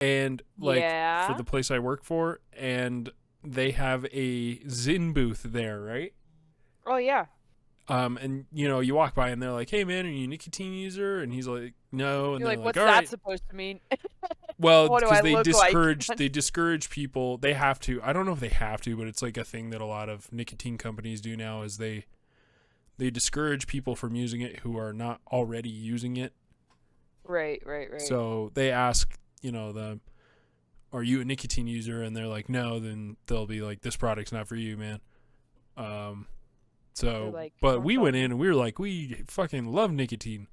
and like for Yeah. the place I work for, and they have a Zyn booth there, right? Oh yeah. And you know, you walk by and they're like, "Hey man, are you a nicotine user?" And he's like, "No." And You're they're like, like, what's "All that right." supposed to mean? Well, What do because I look like? they discourage people. They have to. I don't know if they have to, but it's like a thing that a lot of nicotine companies do now. Is they discourage people from using it who are not already using it. Right, right, right. So they ask, you know, are you a nicotine user? And they're like, no. Then they'll be like, this product's not for you, man. Um, They're so, like, but don't we tell went me. in and we were like, we fucking love nicotine.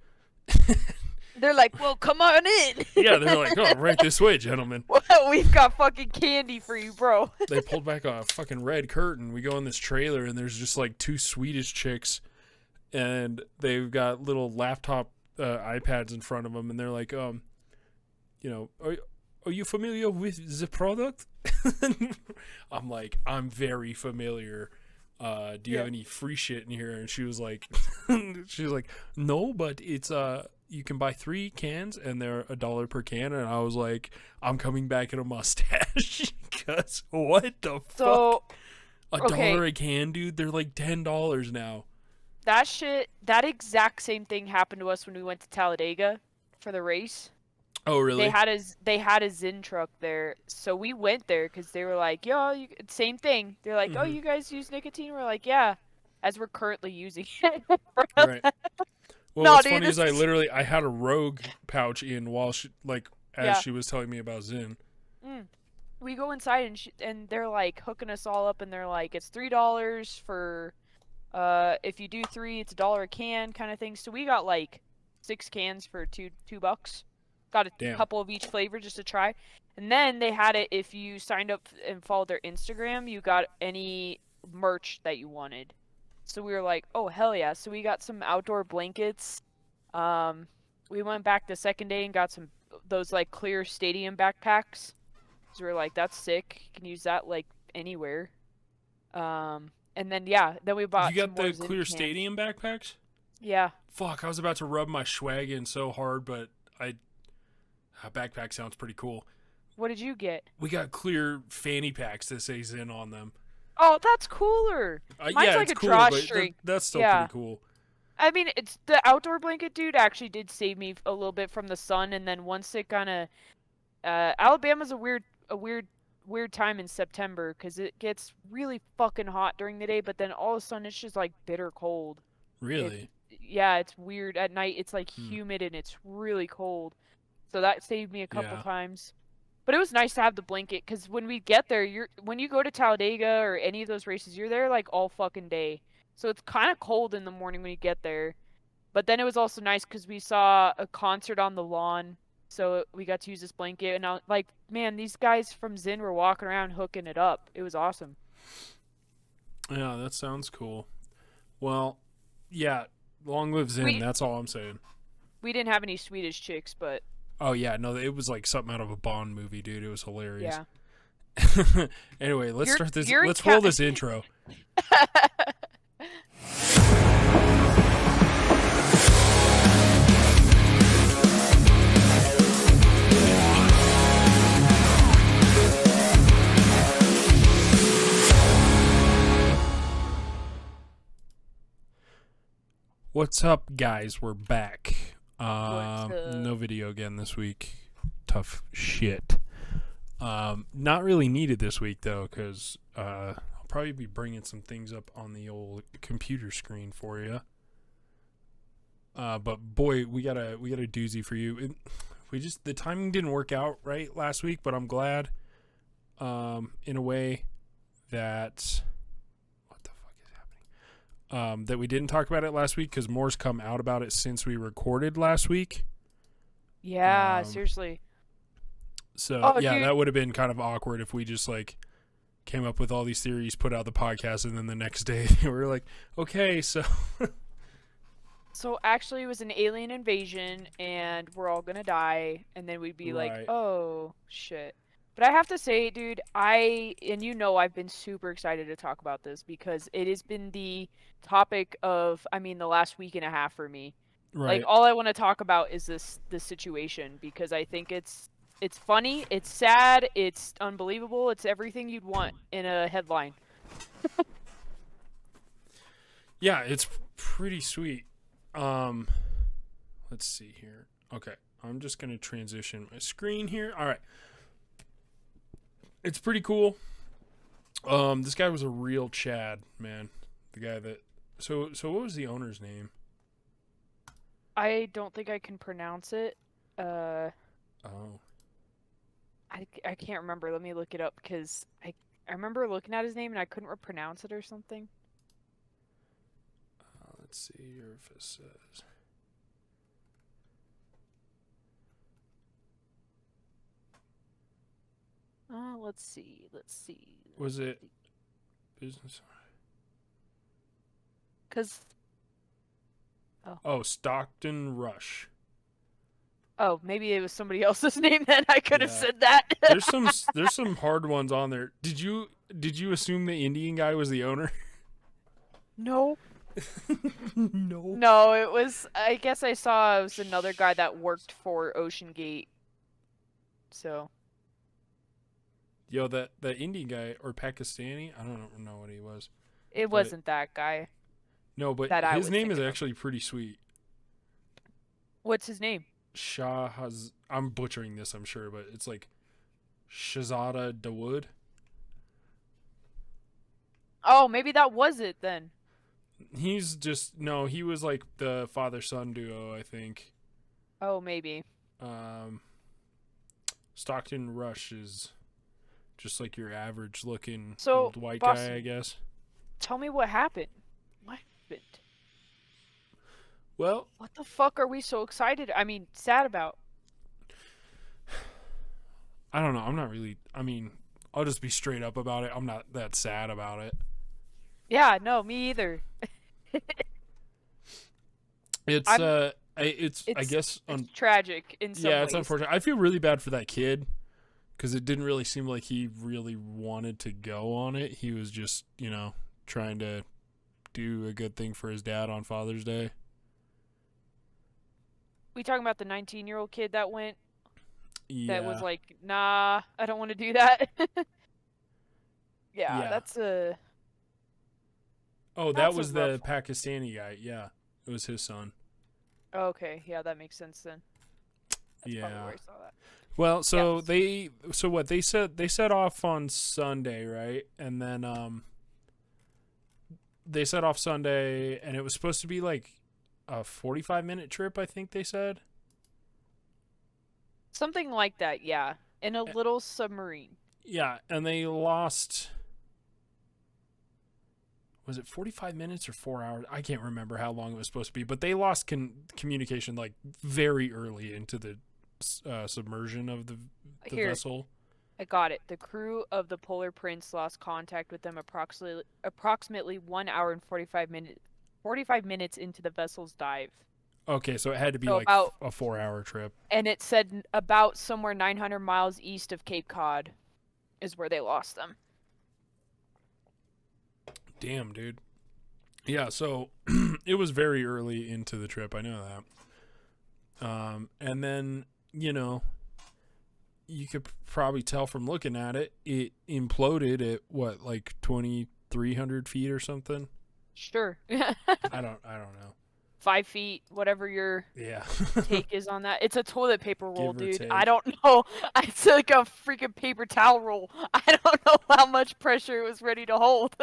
They're like, well, come on in. Yeah, they're like, oh, right this way, gentlemen. Well, we've got fucking candy for you, bro. They pulled back a fucking red curtain. We go in this trailer and there's just like two Swedish chicks, and they've got little laptop iPads in front of them, and they're like, you know, are you familiar with the product? I'm like, I'm very familiar. Do you have any free shit in here? And she was like, no, but it's you can buy 3 cans and they're $1 per can. And I was like, I'm coming back in a mustache. Cause what the So, fuck? $1 okay, a can, dude. They're like $10 now. that exact same thing happened to us when we went to Talladega for the race. Oh, They really? had a they had a Zin truck there, so we went there because they were like, "Yo, same thing." They're like, "Oh, Mm-hmm. you guys use nicotine?" We're like, "Yeah," as we're currently using it. Right. Well, No, what's dude, funny is this is I had a Rogue pouch in while she as yeah. she was telling me about Zin. Mm. We go inside and they're like hooking us all up, and they're like, "It's $3 for if you do 3, it's $1 a can," kind of thing. So we got like 6 cans for $2. Got a Damn. couple of each flavor just to try. And then they had it if you signed up and followed their Instagram, you got any merch that you wanted. So we were like, "Oh, hell yeah." So we got some outdoor blankets. Um we went back the second day and got some those like clear stadium backpacks. So we were like, "That's sick. You can use that like anywhere." And then yeah, then we You bought some got more the Zin clear cans. stadium backpacks? Yeah. Fuck, I was about to rub my swag in so hard, but a backpack sounds pretty cool. What did you get? We got clear fanny packs that say Zen on them. Oh, that's cooler. Mine's Yeah, like it's a cool, but drawstring. that's still pretty Yeah. cool. I mean, it's the outdoor blanket, dude, actually did save me a little bit from the sun, and then once it kind of Alabama's a weird time in September because it gets really fucking hot during the day, but then all of a sudden it's just like bitter cold. It Really? Yeah, it's weird. At night it's like Hmm. humid and it's really cold. So that saved me a couple Yeah. times. But it was nice to have the blanket because when we get there, when you go to Talladega or any of those races, you're there like all fucking day. So it's kind of cold in the morning when you get there. But then it was also nice because we saw a concert on the lawn, so we got to use this blanket. And I was like, man, these guys from Zin were walking around hooking it up. It was awesome. Yeah, that sounds cool. Well, yeah, long live Zen. We That's all I'm saying. we didn't have any Swedish chicks, but Oh yeah, no, it was like something out of a Bond movie, dude. It was hilarious. yeah, Anyway, let's you're start this. you're Let's roll this intro. What's up, guys? We're back. What's No video again this week. Tough shit. Not really needed this week though, because I'll probably be bringing some things up on the old computer screen for you. But boy, we got a doozy for you. The timing didn't work out right last week, but I'm glad. In a way that what the fuck is happening? That we didn't talk about it last week because more's come out about it since we recorded last week. Yeah, Um, seriously. So Oh, yeah, dude. that would have been kind of awkward if we just like came up with all these theories, put out the podcast, and then the next day we were like, okay, so So actually, it was an alien invasion, and we're all gonna die, and then we'd be like, right, "Oh shit." But I have to say, dude, I've been super excited to talk about this because it has been the topic of, I mean, the last week and a half for me. Like, right, all I want to talk about is this situation because I think it's It's funny, it's sad, it's unbelievable, it's everything you'd want in a headline. Yeah, it's pretty sweet. Let's see here. Okay, I'm just gonna transition my screen here. All right, it's pretty cool. This guy was a real Chad, man. The guy that. So what was the owner's name? I don't think I can pronounce it. Oh. I can't remember. Let me look it up because I remember looking at his name and I couldn't pronounce it or something. Let's see here if it says. Let's see. Was it business? Cause Oh, Stockton Rush. oh, maybe it was somebody else's name. Then I could have Yeah. said that. There's some hard ones on there. Did you assume the Indian guy was the owner? No. No. No, it was. I guess I saw it was another guy that worked for OceanGate. So. Yo, that Indian guy or Pakistani, I don't know what he was. It wasn't that guy. No, but that I his was name is thinking of. actually pretty sweet. What's his name? I'm butchering this, I'm sure, but it's like Shahzada Dawood. Oh, maybe that was it then. He was like the father-son duo, I think. Oh, maybe. Stockton Rush is just like your average looking So, old white Boston, guy, I guess. Tell me what happened. What happened? Well, What the fuck are we so excited? I mean, sad about? I don't know. I'm not really. I mean, I'll just be straight up about it. I'm not that sad about it. Yeah, no, me either. It's I guess it's tragic in some ways. it's unfortunate. I feel really bad for that kid because it didn't really seem like he really wanted to go on it. He was just, trying to do a good thing for his dad on Father's Day. We talking about the 19-year-old kid that went? Yeah. That was like, nah, I don't want to do that. Yeah. That's a. Oh, That's that was a the rough one. Pakistani guy. Yeah, it was his son. Okay, yeah, that makes sense then. That's Yeah. probably where I saw that. Well, so Yes. they set off on Sunday, right? And then they set off Sunday, and it was supposed to be like a 45-minute trip, I think they said. Something like that, yeah. In a little submarine. Yeah, and they lost. Was it 45 minutes or 4 hours? I can't remember how long it was supposed to be, but they lost communication like very early into the submersion of the Here, vessel. I got it. The crew of the Polar Prince lost contact with them approximately 1 hour and 45 minutes into the vessel's dive. Okay, so it had to be So like about- a 4-hour trip. And it said about somewhere 900 miles east of Cape Cod is where they lost them. Damn, dude. Yeah, so it was very early into the trip. I know that. And then, you could probably tell from looking at it, it imploded at what, like 2,300 feet or something? Sure. I don't know. 5 feet, whatever your Yeah. take is on that. It's a toilet paper roll, Give or dude. take. I don't know. It's like a freaking paper towel roll. I don't know how much pressure it was ready to hold.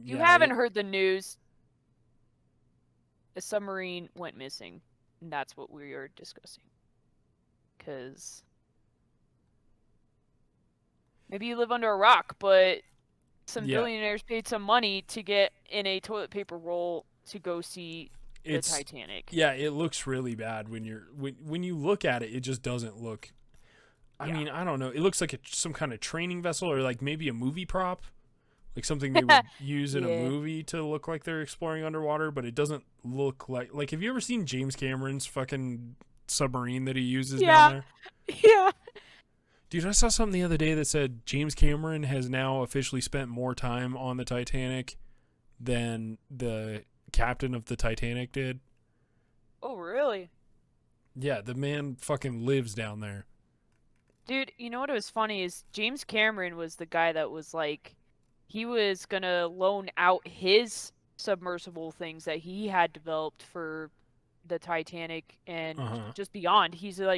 You haven't heard the news. A submarine went missing, and that's what we are discussing. Because maybe you live under a rock, but some billionaires paid some money to get in a toilet paper roll to go see the Titanic. Yeah, it looks really bad when you look at it. It just doesn't look. I mean, I don't know. It looks like some kind of training vessel or like maybe a movie prop. Like something they would use in a movie to look like they're exploring underwater, but it doesn't look like have you ever seen James Cameron's fucking submarine that he uses down there? Yeah. Dude, I saw something the other day that said James Cameron has now officially spent more time on the Titanic than the captain of the Titanic did. Oh, really? Yeah, the man fucking lives down there. Dude, you know what was funny is James Cameron was the guy that was like, he was gonna loan out his submersible things that he had developed for the Titanic and Uh-huh. just beyond. He's a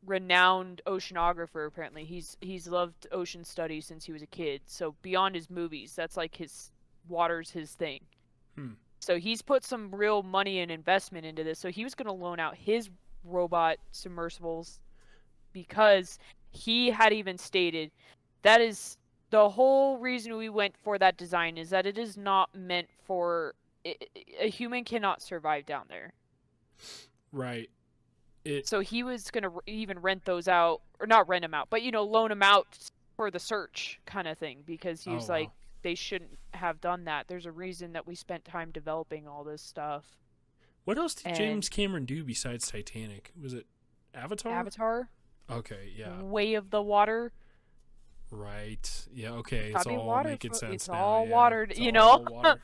renowned oceanographer apparently. He's loved ocean studies since he was a kid. So beyond his movies, that's like his water's his thing. Hmm. So he's put some real money and investment into this. So he was going to loan out his robot submersibles because he had even stated that is the whole reason we went for that design is that it is not meant for a human cannot survive down there. Right. So he was going to even rent those out, or not rent them out, but loan them out for the search kind of thing because he was like, wow. they shouldn't have done that. There's a reason that we spent time developing all this stuff. What else did And James Cameron do besides Titanic? Was it Avatar? Avatar, Okay, yeah. Way of the Water. Right. Yeah, okay. It's Probably all water. making sense It's now. all yeah. watered, It's you all know. water.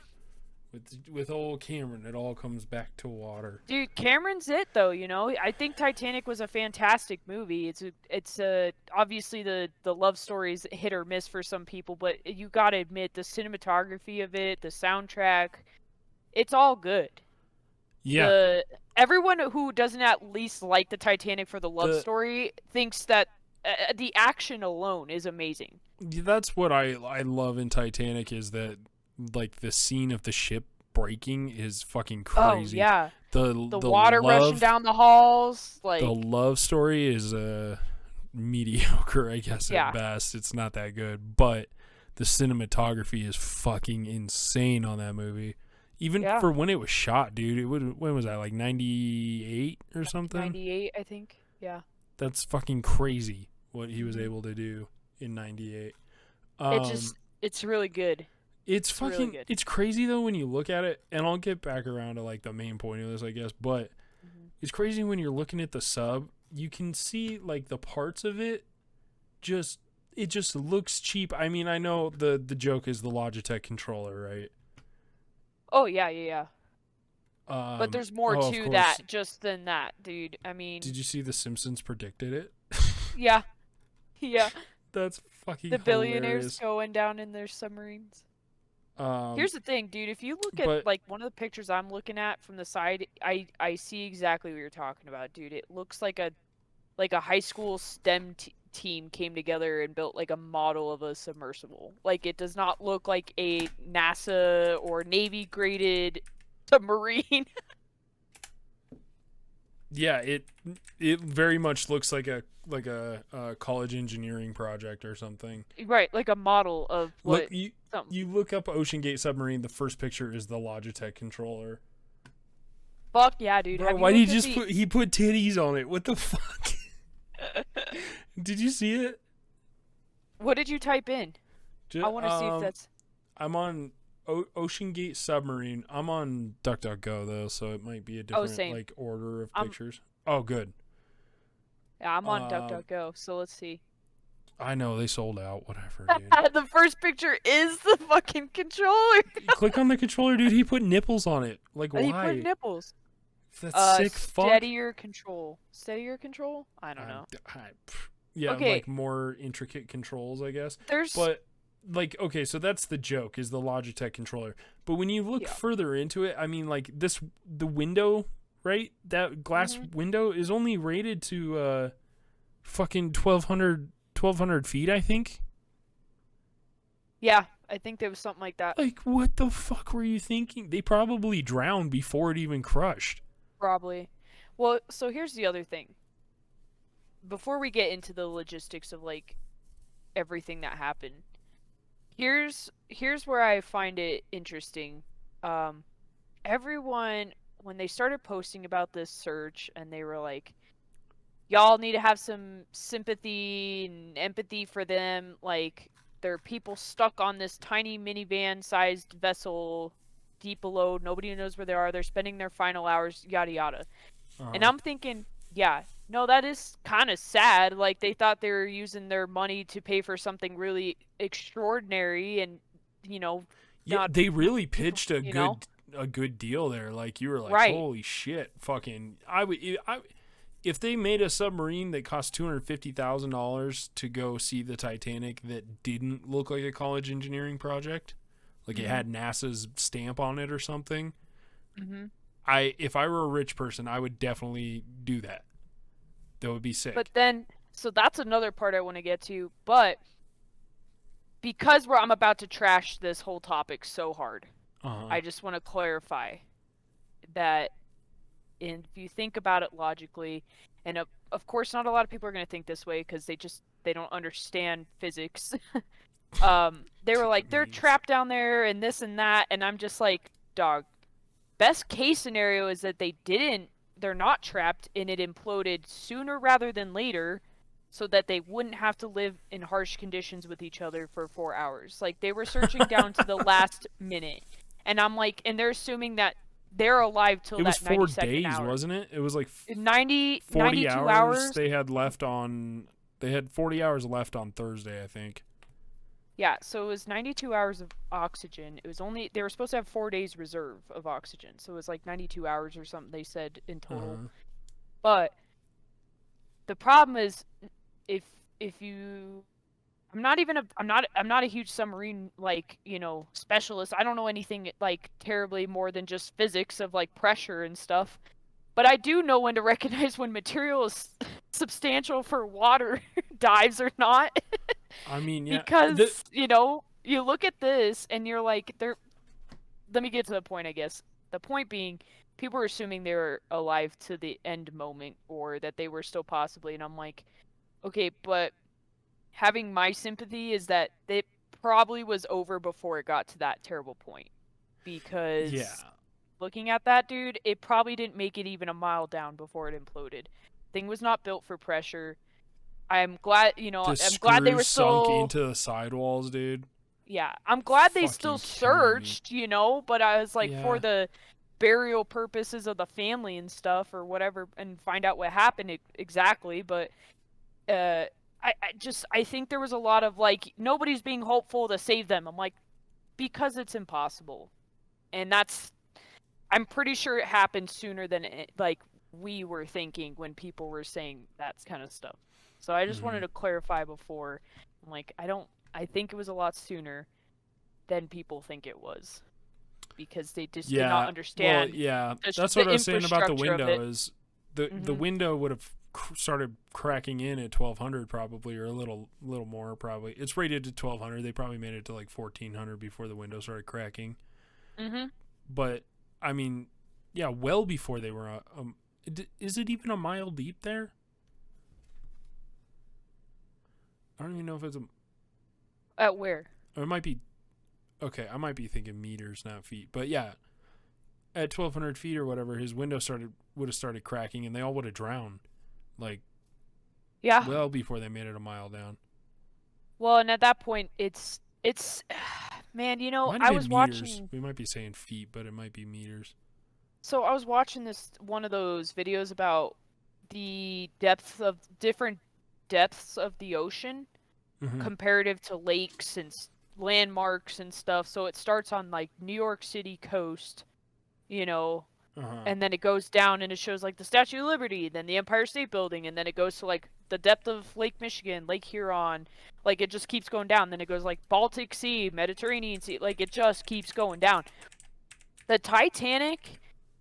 With old Cameron, it all comes back to water. Dude, Cameron's it though. I think Titanic was a fantastic movie. It's obviously the love story is hit or miss for some people, but you gotta admit the cinematography of it, the soundtrack, it's all good. Yeah. Everyone who doesn't at least like the Titanic for the love The story thinks that the action alone is amazing. That's what I love in Titanic is that like the scene of the ship breaking is fucking crazy. Oh yeah, The the water rushing down the halls, like the love story is mediocre, I guess yeah. at best. It's not that good, but the cinematography is fucking insane on that movie. Even Yeah. for when it was shot, dude. When was that? Like 98 or something? 98, I think. Yeah. That's fucking crazy what he was Mhm. able to do in 98. It's really good. It's really fucking good. it's crazy though when you look at it, and I'll get back around to like the main point of this, I guess, but it's crazy when you're looking at the sub, you can see like the parts of it it just looks cheap. I mean, I know the joke is the Logitech controller, right? Oh yeah, yeah, yeah. But there's more of to course. that just than that, dude. I mean, Did you see The Simpsons predicted it? yeah. Yeah. That's fucking The billionaires hilarious. going down in their submarines. Um, Here's the thing, dude. If you look at but like one of the pictures I'm looking at from the side, I see exactly what you're talking about, dude. It looks like a high school STEM team came together and built like a model of a submersible. Like it does not look like a NASA or Navy graded submarine. yeah, it very much looks like a college engineering project or something. Right, like a model of what Look, something. you look up OceanGate submarine. The first picture is the Logitech controller. Fuck yeah, dude. Bro, Have you why did he looked at just put he put titties on it? What the fuck? Did you see it? What did you type in? I want to see if that's. I'm on OceanGate submarine. I'm on DuckDuckGo though, so it might be a different same. like order of I'm- pictures. Oh, good. Yeah, I'm on Um, DuckDuckGo, so let's see. I know they sold out. Whatever, dude. The first picture is the fucking controller. Click on the controller, dude. He put nipples on it. Like He why? put nipples. That's sick. Fuck. Steadier control. Steadier control? I don't know. Yeah, Okay. like more intricate controls, I guess. There's But like, okay, so that's the joke is the Logitech controller. But when you look Yeah. further into it, I mean, like the window, right? That glass window is only rated to fucking 1,200 feet, I think. Yeah, I think there was something like that. Like, what the fuck were you thinking? They probably drowned before it even crushed. Probably. Well, so here's the other thing. Before we get into the logistics of like everything that happened, here's where I find it interesting. Everyone when they started posting about this search and they were like, y'all need to have some sympathy and empathy for them. Like, there are people stuck on this tiny minivan-sized vessel deep below. Nobody knows where they are. They're spending their final hours, yada yada. And I'm thinking, yeah, no, that is kind of sad. Like, they thought they were using their money to pay for something really extraordinary, and yeah, not they really pitched you know? a good deal there. Like you were like, Right. holy shit, fucking. if they made a submarine that cost $250,000 to go see the Titanic that didn't look like a college engineering project, like it had NASA's stamp on it or something, if I were a rich person, I would definitely do that. That would be sick. But then, so that's another part I want to get to. But because I'm about to trash this whole topic so hard, I just want to clarify that if you think about it logically, and of course not a lot of people are going to think this way because they don't understand physics. They were like, they're trapped down there and this and that, and I'm just like, dog, best case scenario is that they're not trapped and it imploded sooner rather than later so that they wouldn't have to live in harsh conditions with each other for 4 hours. Like, they were searching down to the last minute. And I'm like, and they're assuming that they're alive till that 92nd hour. It was 4 days, wasn't it? It was like 40 hours they had left on... They had 40 hours left on Thursday, I think. Yeah, so it was 92 hours of oxygen. It was they were supposed to have 4 days reserve of oxygen. So it was like 92 hours or something they said in total. But the problem is if you I'm not a huge submarine specialist. I don't know anything like terribly more than just physics of like pressure and stuff. But I do know when to recognize when material is substantial for water dives or not. I mean, yeah. Because, you look at this and you're like, let me get to the point, I guess. The point being, people were assuming they were alive to the end moment or that they were still possibly. And I'm like, okay, but having my sympathy is that it probably was over before it got to that terrible point. Because looking at that, dude, it probably didn't make it even a mile down before it imploded. Thing was not built for pressure. I'm glad, I'm glad they were sunk into the sidewalls, dude. Yeah, I'm glad they still searched, but I was like, for the burial purposes of the family and stuff or whatever, and find out what happened exactly. But I think there was a lot of like, nobody's being hopeful to save them. I'm like, because it's impossible, and I'm pretty sure it happened sooner than we were thinking when people were saying that kind of stuff. So I just wanted to clarify before. I'm like, I think it was a lot sooner than people think it was. Because they just did not understand. Well, yeah, that's what I was saying about the window is the window would have started cracking in at 1200 probably, or a little more probably. It's rated to 1200. They probably made it to like 1400 before the window started cracking. But I mean, yeah, well before they were. Is it even a mile deep there? I don't even know if it's At where? Or it might be. Okay, I might be thinking meters, not feet. But yeah, at 1,200 feet or whatever, his window would have started cracking, and they all would have drowned. Like, well before they made it a mile down. Well, and at that point, it's man, I was watching. We might be saying feet, but it might be meters. So I was watching one of those videos about the different depths of the ocean comparative to lakes and landmarks and stuff. So it starts on like New York City coast, and then it goes down and it shows like the Statue of Liberty, then the Empire State Building, and then it goes to like the depth of Lake Michigan, Lake Huron. Like, it just keeps going down. Then it goes like Baltic Sea, Mediterranean Sea. Like, it just keeps going down. The Titanic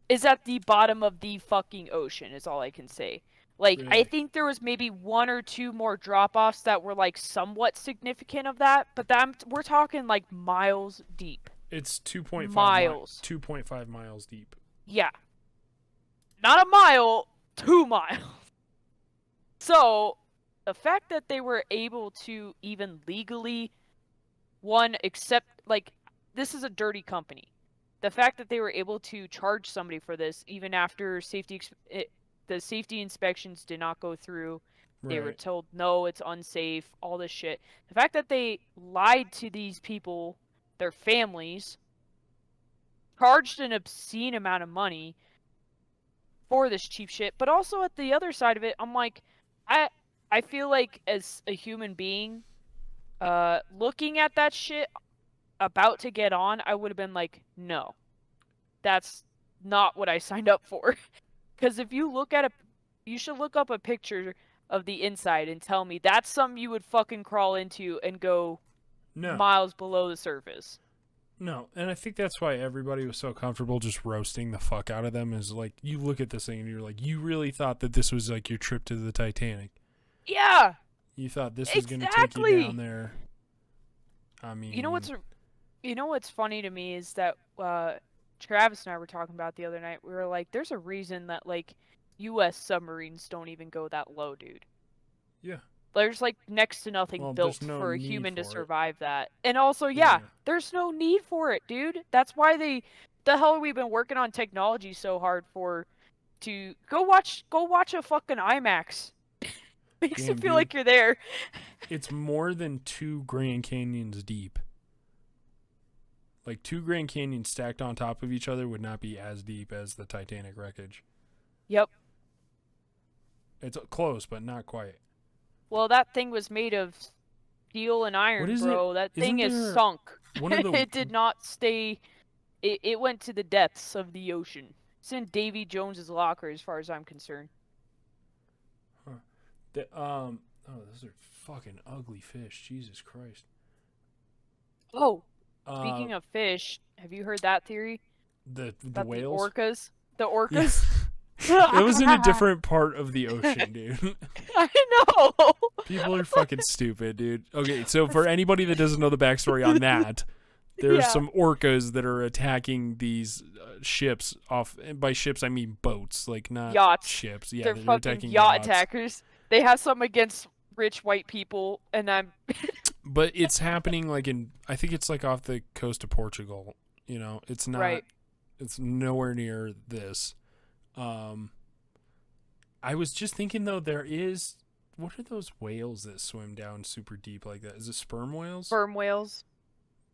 is at the bottom of the fucking ocean, is all I can say. Like, really? I think there was maybe 1 or 2 more drop-offs that were, like, somewhat significant of that, but we're talking, like, miles deep. It's 2.5 miles. 2.5 miles deep. Yeah. Not a mile, 2 miles. So, the fact that they were able to even legally, this is a dirty company. The fact that they were able to charge somebody for this, even after the safety inspections did not go through. Right. They were told, no, it's unsafe, all this shit. The fact that they lied to these people, their families, charged an obscene amount of money for this cheap shit. But also at the other side of it, I'm like, I feel like as a human being, looking at that shit about to get on, I would have been like, no, that's not what I signed up for. Because if you look at look up a picture of the inside and tell me that's something you would fucking crawl into and go No. miles below the surface. No, and I think that's why everybody was so comfortable just roasting the fuck out of them. Is like, you look at this thing and you're like, you really thought that this was like your trip to the Titanic. Yeah, You thought this was going to take you exactly. down there. I mean, You know what's funny to me is that Travis and I were talking about the other night. We were like, there's a reason that like U.S. submarines don't even go that low, dude. yeah. There's like next to nothing Well, built there's no for a need human to for it. survive that. And also, Yeah. there's no need for it, dude. That's why the hell we've been working on technology so hard for to go watch a fucking IMAX. Makes you Damn, feel dude. like you're there. It's more than 2 Grand Canyons deep. Like 2 Grand Canyons stacked on top of each other would not be as deep as the Titanic wreckage. Yep. It's close, but not quite. Well, that thing was made of steel and iron, What is bro. it? That Isn't thing is there sunk. one of the It did not stay. It went to the depths of the ocean. It's in Davy Jones's locker, as far as I'm concerned. oh, those are fucking ugly fish. Jesus Christ. Oh, Uh, speaking of fish, have you heard that theory the about the whales. orcas? The Yeah. orcas. It was in a different part of the ocean, dude. I know. People are fucking stupid, dude. Okay, so for anybody that doesn't know the backstory on that, there's Yeah. some orcas that are attacking these ships off. And by ships, I mean boats, like not Yachts. ships. Yeah, They're they're fucking attacking yacht yachts. attackers. They have something against rich white people, and I'm. But it's happening like I think it's like off the coast of Portugal. You know, it's not. Right. It's nowhere near this. I was just thinking though, there is. What are those whales that swim down super deep like that? Is it sperm whales? Sperm whales.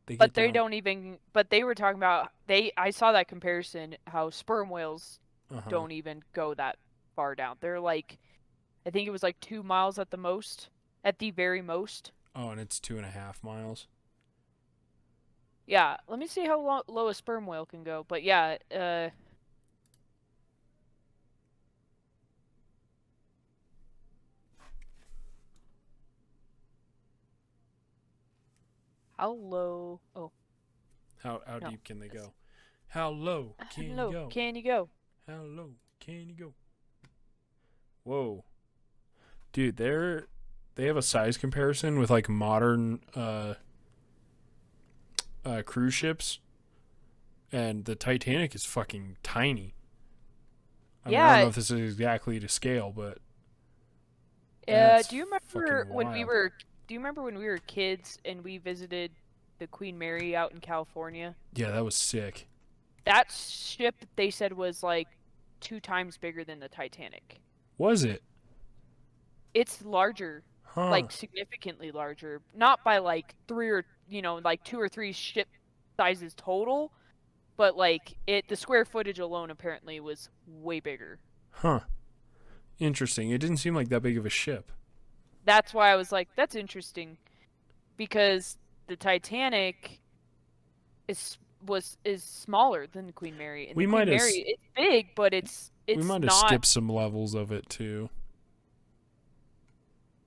They But get they down. don't even. But they were talking about I saw that comparison. How sperm whales don't even go that far down. They're like, I think it was like 2 miles at the most, at the very most. Oh, and it's 2.5 miles. Yeah. Let me see how low a sperm whale can go. But yeah. How low? Oh. How No. deep can they go? How low can you Low go? can you go? How low can you go? Whoa, dude, they have a size comparison with like modern cruise ships, and the Titanic is fucking tiny. I mean, I don't know if this is exactly to scale, but that's Do you fucking remember when we wild. were? Do you remember when we were kids and we visited the Queen Mary out in California? Yeah, that was sick. That ship they said was like 2 times bigger than the Titanic. Was it? It's larger, Huh. like significantly larger. Not by like 3 or like 2 or 3 ship sizes total, but like the square footage alone apparently was way bigger. Huh. Interesting. It didn't seem like that big of a ship. That's why I was like, that's interesting, because the Titanic is smaller than the Queen Mary, and We the might Queen have Mary it's big, but it's we might have not. skipped some levels of it too.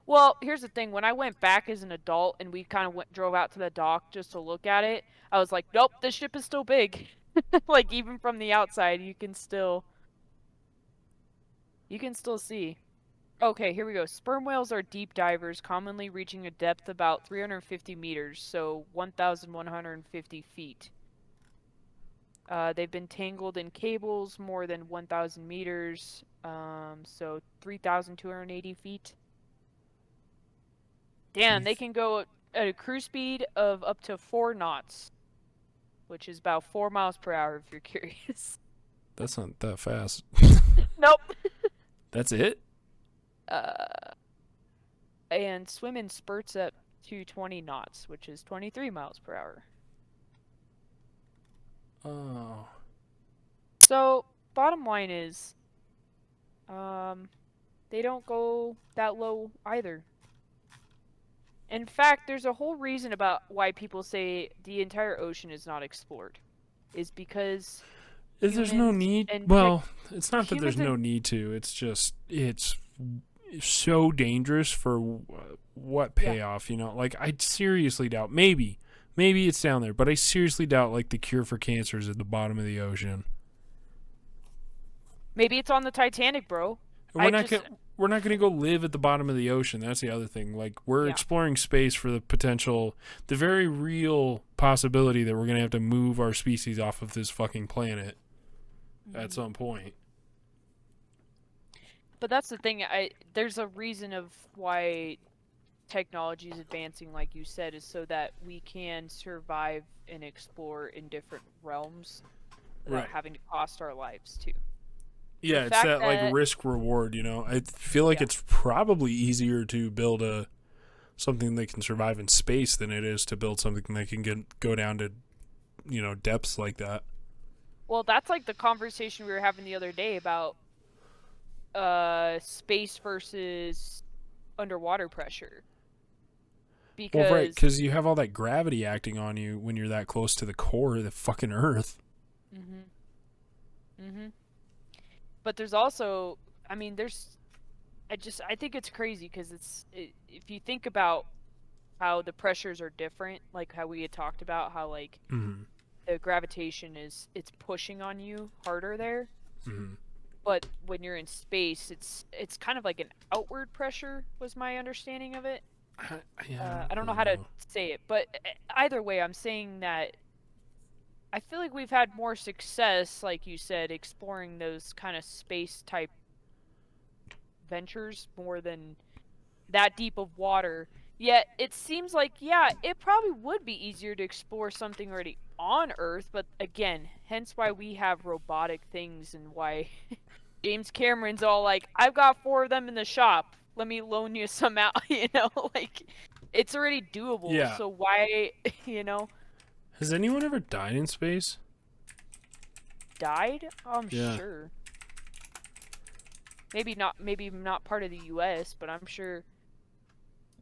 Well, here's the thing: when I went back as an adult and we kind of drove out to the dock just to look at it, I was like, nope, this ship is still big. Like even from the outside, you can still see. Okay, here we go. Sperm whales are deep divers, commonly reaching a depth about 350 meters, so 1,150 feet. They've been tangled in cables more than 1,000 meters, so 3,280 feet. Damn, they can go at a cruise speed of up to 4 knots, which is about 4 miles per hour if you're curious. That's not that fast. Nope. That's it? And swim in spurts up to 20 knots, which is 23 miles per hour. Oh. So, bottom line is, they don't go that low either. In fact, there's a whole reason about why people say the entire ocean is not explored. Is because If there's no humans need, and well, it's not that there's humans and no need to. It's just it's so dangerous for what yeah. payoff, you know? Like I seriously doubt. Maybe it's down there, but I seriously doubt like the cure for cancer is at the bottom of the ocean. Maybe it's on the Titanic, bro. And I just we're not going to go live at the bottom of the ocean. That's the other thing. Like we're yeah. exploring space for the potential, the very real possibility that we're going to have to move our species off of this fucking planet at some point. But that's the thing. There's a reason of why technology is advancing, like you said, is so that we can survive and explore in different realms without having to cost our lives too. Yeah, it's that like risk reward, you know. I feel like it's probably easier to build something that can survive in space than it is to build something that can go down to, you know, depths like that. Well, that's like the conversation we were having the other day about space versus underwater pressure. Well, right, because you have all that gravity acting on you when you're that close to the core of the fucking Earth. But there's also, I mean, I think it's crazy because if you think about how the pressures are different, like how we had talked about, how like the gravitation it's pushing on you harder there. But when you're in space, it's kind of like an outward pressure, was my understanding of it. I don't know how to say it, but either way, I'm saying that I feel like we've had more success, like you said, exploring those kind of space type ventures more than that deep of water. Yet it seems like, yeah, it probably would be easier to explore something already on Earth, but again, hence why we have robotic things and why James Cameron's all like, I've got 4 of them in the shop. Let me loan you some out, you know? Like, it's already doable, so why, you know? Has anyone ever died in space? Died? I'm sure. Maybe not part of the US, but I'm sure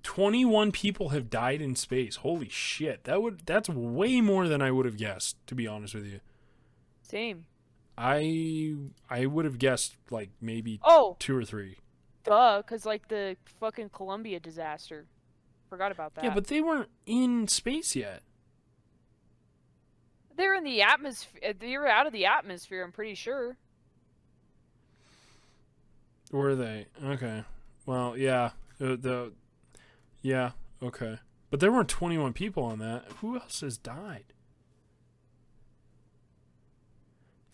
21 people have died in space. Holy shit. That's way more than I would have guessed, to be honest with you. Same. I would have guessed like maybe 2 or 3. Duh, cuz like the fucking Columbia disaster. Forgot about that. Yeah, but they weren't in space yet. They're in the atmosphere. They were out of the atmosphere, I'm pretty sure. Were they? Okay. Well, yeah. Yeah, okay. But there weren't 21 people on that. Who else has died?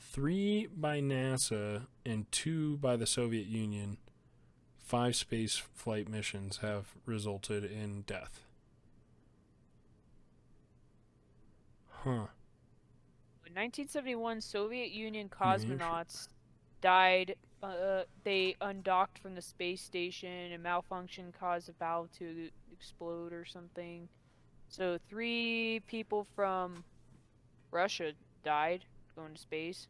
3 by NASA and 2 by the Soviet Union. 5 space flight missions have resulted in death. Huh. In 1971, Soviet Union cosmonauts died. They undocked from the space station. A malfunction caused a valve to explode or something. So 3 people from Russia died going to space.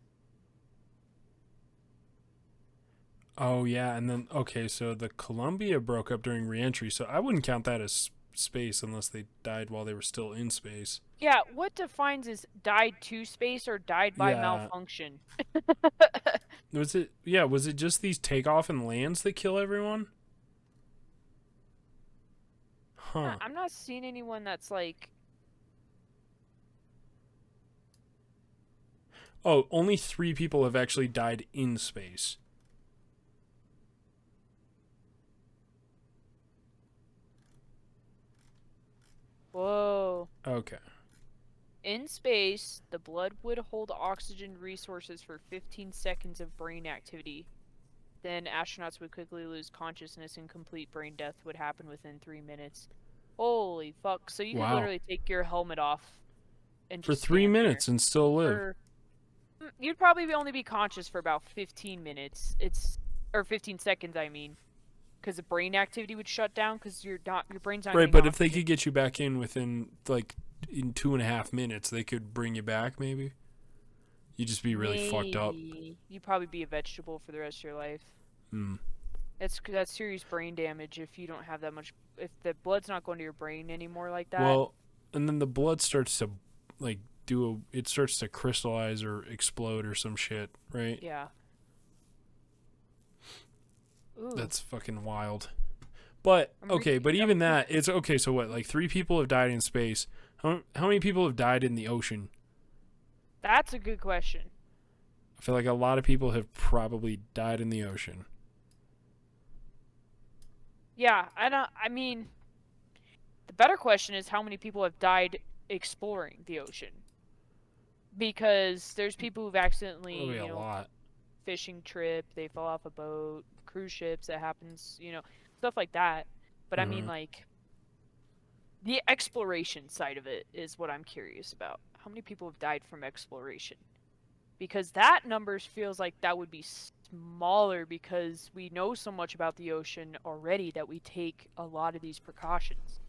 Oh, yeah, and then, okay, so the Columbia broke up during re-entry, so I wouldn't count that as space unless they died while they were still in space. Yeah, what defines is died to space or died by malfunction? Was it just these takeoff and lands that kill everyone? Huh. I'm not seeing anyone that's like... Oh, only 3 people have actually died in space. Whoa. Okay. In space, the blood would hold oxygen resources for 15 seconds of brain activity. Then astronauts would quickly lose consciousness and complete brain death would happen within 3 minutes. Holy fuck. So you could literally take your helmet off and just for 3 minutes and still live. You'd probably only be conscious for about 15 minutes. Or 15 seconds, I mean. Because the brain activity would shut down because your brain's not right. But if they could get you back in within like in 2.5 minutes, they could bring you back. Maybe you'd just be really fucked up. You'd probably be a vegetable for the rest of your life. That's serious brain damage if you don't have that much. If the blood's not going to your brain anymore like that. Well, and then the blood starts to like it starts to crystallize or explode or some shit, right? Yeah. Ooh. That's fucking wild. But okay, but even that, it's okay. So what? Like 3 people have died in space. How many people have died in the ocean? That's a good question. I feel like a lot of people have probably died in the ocean. Yeah, I mean, the better question is how many people have died exploring the ocean? Because there's people who've accidentally, Probably a lot. fishing trip, they fell off a boat, cruise ships, that happens, stuff like that. But I mean, like, the exploration side of it is what I'm curious about. How many people have died from exploration? Because that numbers feels like that would be smaller because we know so much about the ocean already that we take a lot of these precautions.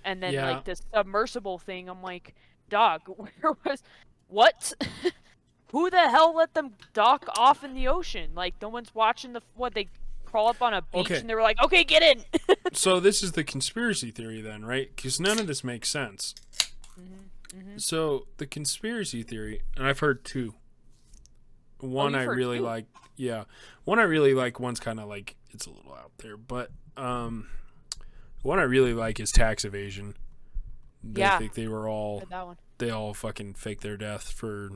And then like the submersible thing, I'm like, dog, what? Who the hell let them dock off in the ocean? Like, no one's watching they crawl up on a beach and they were like, okay, get in. So this is the conspiracy theory then, right? Because none of this makes sense. So the conspiracy theory, and I've heard 2. One I really like. Yeah. One I really like. One's kind of like, it's a little out there. But one I really like is tax evasion. They think they were all, they all fucking faked their death for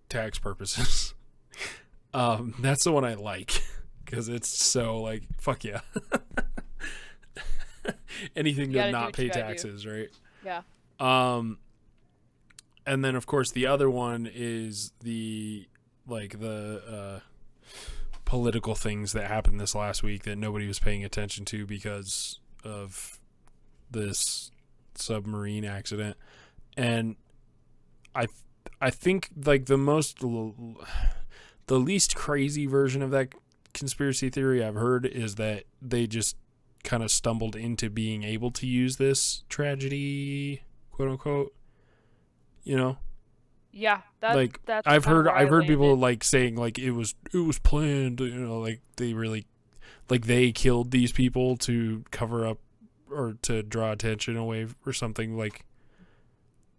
tax purposes. That's the one I like. Because it's so like, fuck yeah. Anything to not pay taxes, right? Yeah. And then of course the other one is the political things that happened this last week that nobody was paying attention to because of this submarine accident. And I think like the least crazy version of that conspiracy theory I've heard is that they just kind of stumbled into being able to use this tragedy, quote unquote, Yeah, that's I've heard people like saying like it was planned, like they really like they killed these people to cover up or to draw attention away or something. Like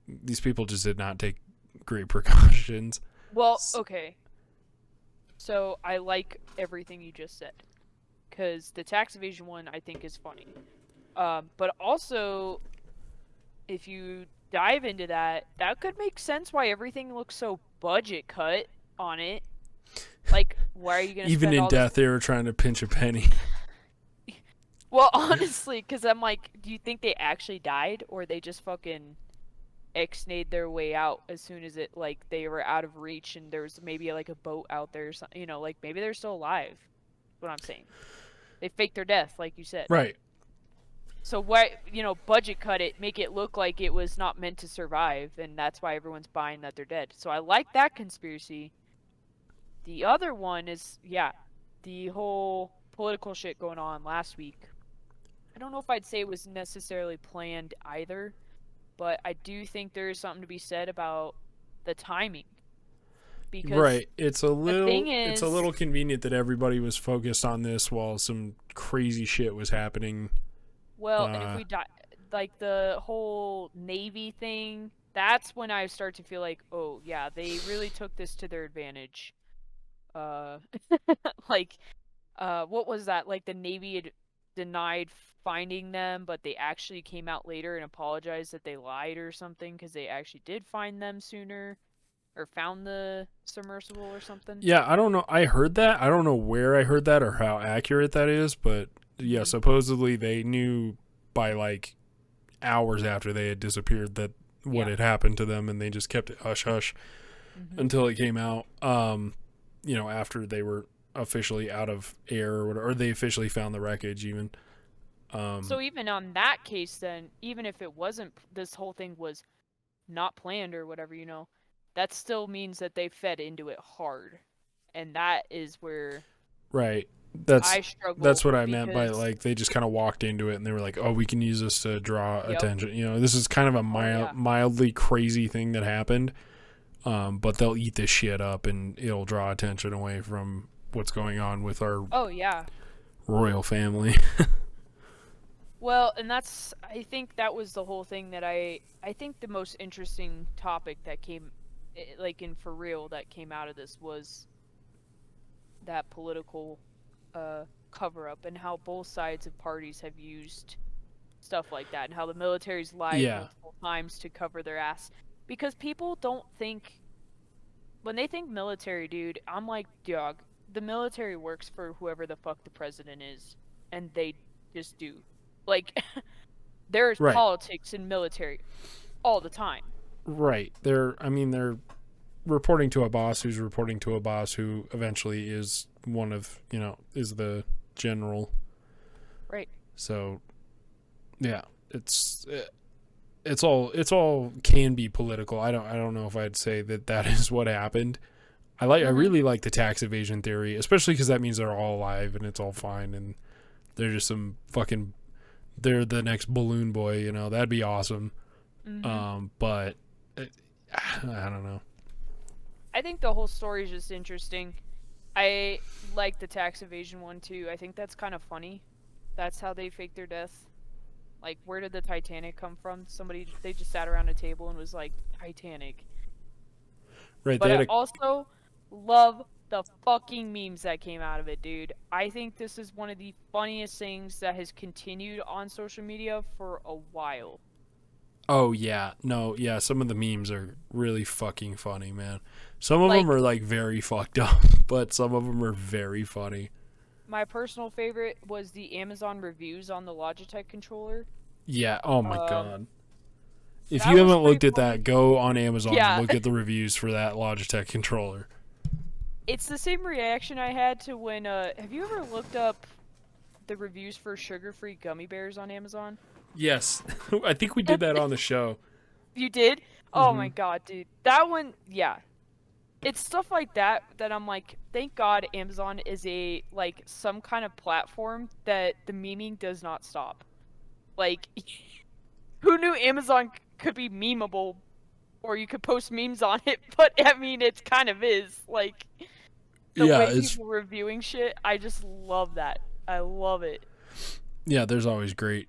these people just did not take great precautions. Well, okay. So I like everything you just said because the tax evasion one I think is funny, but also if you dive into that could make sense why everything looks so budget cut on it. Like, why are you gonna even in death they were trying to pinch a penny? Well, honestly, because I'm like, do you think they actually died or they just fucking ixnayed their way out as soon as it like they were out of reach and there was maybe like a boat out there or something, like maybe they're still alive. That's what I'm saying. They faked their death, like you said. Right. So why, budget cut it, make it look like it was not meant to survive, and that's why everyone's buying that they're dead. So I like that conspiracy. The other one is, the whole political shit going on last week. I don't know if I'd say it was necessarily planned either, but I do think there is something to be said about the timing. Because it's a little convenient that everybody was focused on this while some crazy shit was happening. Well, and if we like the whole Navy thing, that's when I start to feel like, oh yeah, they really took this to their advantage. Like, what was that? Like the Navy had denied finding them, but they actually came out later and apologized that they lied or something because they actually did find them sooner. Or found the submersible or something. Yeah, I don't know. I heard that. I don't know where I heard that or how accurate that is, but yeah, supposedly they knew by like hours after they had disappeared that what had happened to them, and they just kept it hush hush until it came out. After they were officially out of air or whatever, or they officially found the wreckage even. So even on that case, then, even if it wasn't, this whole thing was not planned or whatever, that still means that they fed into it hard, and that is where I struggle. That's what I meant by like they just kind of walked into it and they were like, oh, we can use this to draw attention. This is kind of a mildly crazy thing that happened, but they'll eat this shit up and it'll draw attention away from what's going on with our royal family. Well, and that's I think that was the whole thing that I think the most interesting topic that came like in for real that came out of this was that political cover up and how both sides of parties have used stuff like that and how the military's lied Yeah. multiple times to cover their ass because people don't think when they think military, dude, I'm like, dog, the military works for whoever the fuck the president is, and they just do. Like, there's Right. politics in military all the time. Right. They're reporting to a boss who's reporting to a boss who eventually is one of, is the general. Right. So, yeah, it's all can be political. I don't know if I'd say that is what happened. I really like the tax evasion theory, especially because that means they're all alive and it's all fine and they're just some fucking they're the next balloon boy. That'd be awesome. But I don't know. I think the whole story is just interesting. I like the tax evasion one too. I think that's kind of funny. That's how they fake their death. Like, where did the Titanic come from? They just sat around a table and was like, Titanic. Right. But I also love the fucking memes that came out of it, dude. I think this is one of the funniest things that has continued on social media for a while. Oh yeah, no, yeah. Some of the memes are really fucking funny, man. Some of them are like very fucked up, but some of them are very funny. My personal favorite was the Amazon reviews on the Logitech controller. Yeah. Oh my god. If you haven't looked at that, go on Amazon and look at the reviews for that Logitech controller. It's the same reaction I had to when. Have you ever looked up the reviews for sugar-free gummy bears on Amazon? Yes, I think we did that on the show. You did? Oh my god, dude. That one, yeah. It's stuff like that that I'm like, thank God Amazon is some kind of platform that the memeing does not stop. Like, who knew Amazon could be memeable, or you could post memes on it? But I mean, it kind of is. Like, the way people reviewing shit, I just love that. I love it. Yeah, there's always great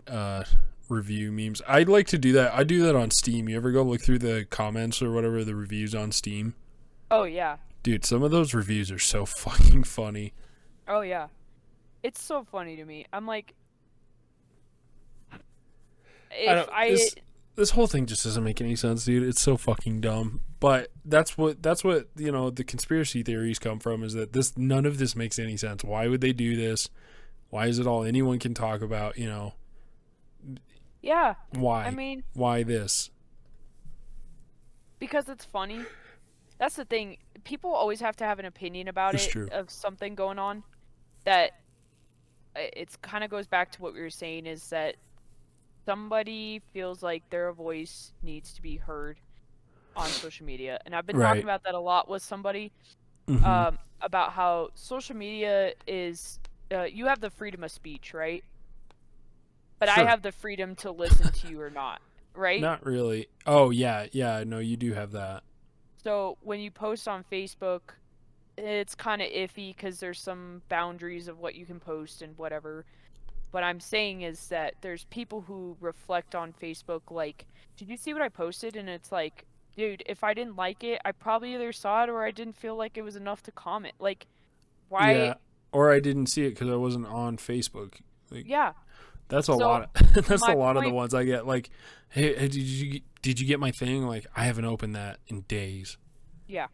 review memes. I'd like to do that. I do that on Steam. You ever go look through the comments or whatever, the reviews on Steam? Oh, yeah. Dude, some of those reviews are so fucking funny. Oh, yeah. It's so funny to me. I'm like... This whole thing just doesn't make any sense, dude. It's so fucking dumb. But that's what the conspiracy theories come from, is that none of this makes any sense. Why would they do this? Why is it all anyone can talk about, Yeah. Why? I mean... Why this? Because it's funny. That's the thing. People always have to have an opinion about It's true. of something going on. That it's kind of goes back to what we were saying, is that somebody feels like their voice needs to be heard on social media. And I've been talking about that a lot with somebody, about how social media is, you have the freedom of speech, right? But I have the freedom to listen to you or not, right? Not really. Oh, yeah. Yeah, no, you do have that. So when you post on Facebook, it's kind of iffy because there's some boundaries of what you can post and whatever. What I'm saying is that there's people who reflect on Facebook like, did you see what I posted? And it's like, dude, if I didn't like it, I probably either saw it or I didn't feel like it was enough to comment. Like, why? Yeah, or I didn't see it because I wasn't on Facebook. Like, yeah. That's a lot. That's a lot of the ones I get. Like, hey, did you get my thing? Like, I haven't opened that in days. Yeah,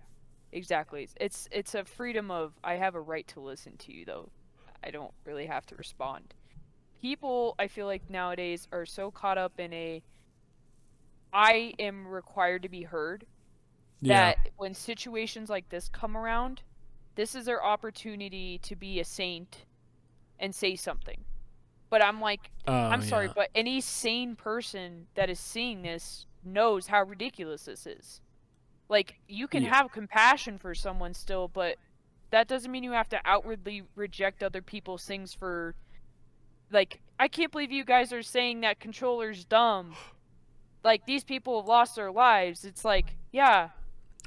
exactly. It's a freedom of, I have a right to listen to you, though. I don't really have to respond. People, I feel like nowadays, are so caught up in I am required to be heard, that when situations like this come around, this is their opportunity to be a saint and say something. But I'm like, I'm sorry, but any sane person that is seeing this knows how ridiculous this is. Like, you can have compassion for someone still, but that doesn't mean you have to outwardly reject other people's things for... Like, I can't believe you guys are saying that controller's dumb. Like, these people have lost their lives. It's like, yeah.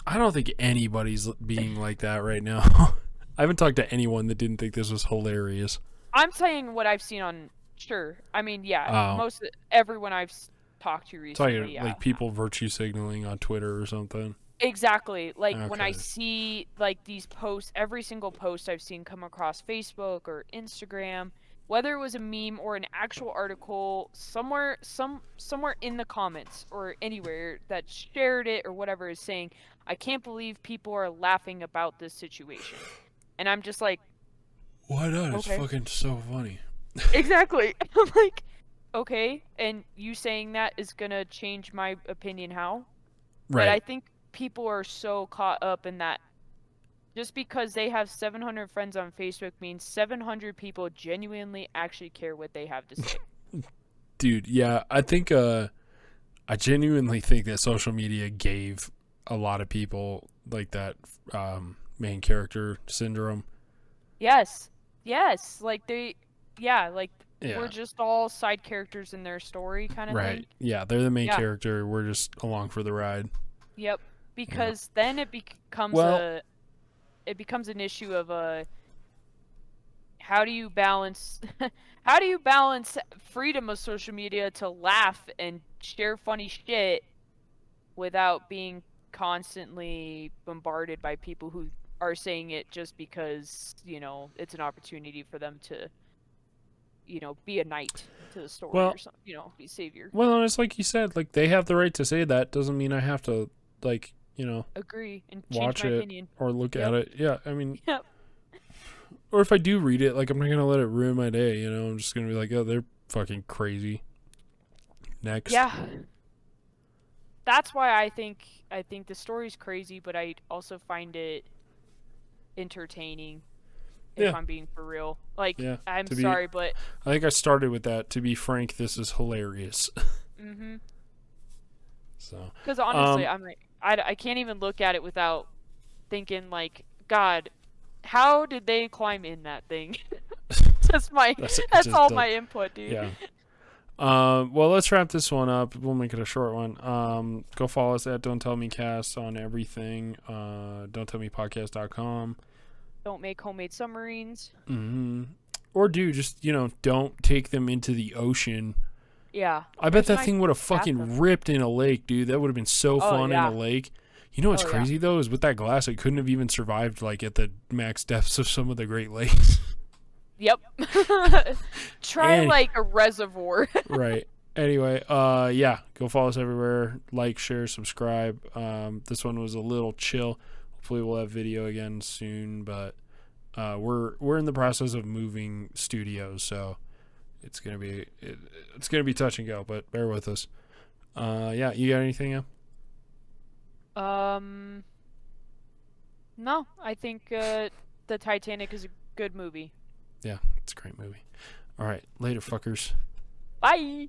I don't think anybody's being like that right now. I haven't talked to anyone that didn't think this was hilarious. I'm saying what I've seen on Sure. I mean, yeah. Oh, Everyone I've talked to recently, talking yeah. like people virtue signaling on Twitter or something. Exactly. Like when I Okay. see like these posts, every single post I've seen come across Facebook or Instagram, whether it was a meme or an actual article, somewhere in the comments or anywhere that shared it or whatever is saying, I can't believe people are laughing about this situation. And I'm just like, Why not? It's okay. fucking so funny. Exactly. I'm like, okay, and you saying that is gonna change my opinion how? But I Right. think people are so caught up in that just because they have 700 friends on Facebook means 700 people genuinely actually care what they have to say. Dude, yeah, I think I genuinely think that social media gave a lot of people like that main character syndrome. Yes. Yes. Like yeah, like we're Yeah. just all side characters in their story kind of thing. Right. Yeah, they're the main Yeah. character. We're just along for the ride. Yep. Yeah. Because then Well, it becomes an issue of how do you balance how do you balance freedom of social media to laugh and share funny shit without being constantly bombarded by people who are saying it just because, it's an opportunity for them to, be a knight to the story or well, something, be savior. well, it's like you said, like they have the right to say that. Doesn't mean I have to like, Agree and change watch my it opinion. or look at Yep. it. Yeah, I mean, Yep. or if I do read it, like I'm not going to let it ruin my day, I'm just going to be like, "Oh, they're fucking crazy." Next. Yeah. That's why I think the story's crazy, but I also find it entertaining if Yeah. I'm being for real. Like, Yeah. I'm To be sorry, but I think I started with that. To be frank, this is hilarious. mhm. So, Because honestly, I'm like, I can't even look at it without thinking like, God, how did they climb in that thing? that's it. That's Just all my input, dude. yeah. Well, let's wrap this one up. We'll make it a short one. Go follow us at Don't Tell Me Cast on everything. Don'tTellMePodcast.com. Don't make homemade submarines. Mm-hmm. Or just don't take them into the ocean. Yeah. I bet There's that my thing would have bathtub. fucking ripped in a lake, dude. That would have been so Oh fun in a yeah. lake. You know what's Oh yeah. crazy though is with that glass, it couldn't have even survived like at the max depths of some of the Great Lakes. Yep. Try And like a reservoir. right. Anyway, yeah, go follow us everywhere. Like, share, subscribe. This one was a little chill. Hopefully, we'll have video again soon. But we're in the process of moving studios, so it's gonna be touch and go. But bear with us. Yeah, you got anything? No, I think the Titanic is a good movie. Yeah, it's a great movie. All right, later, fuckers. Bye.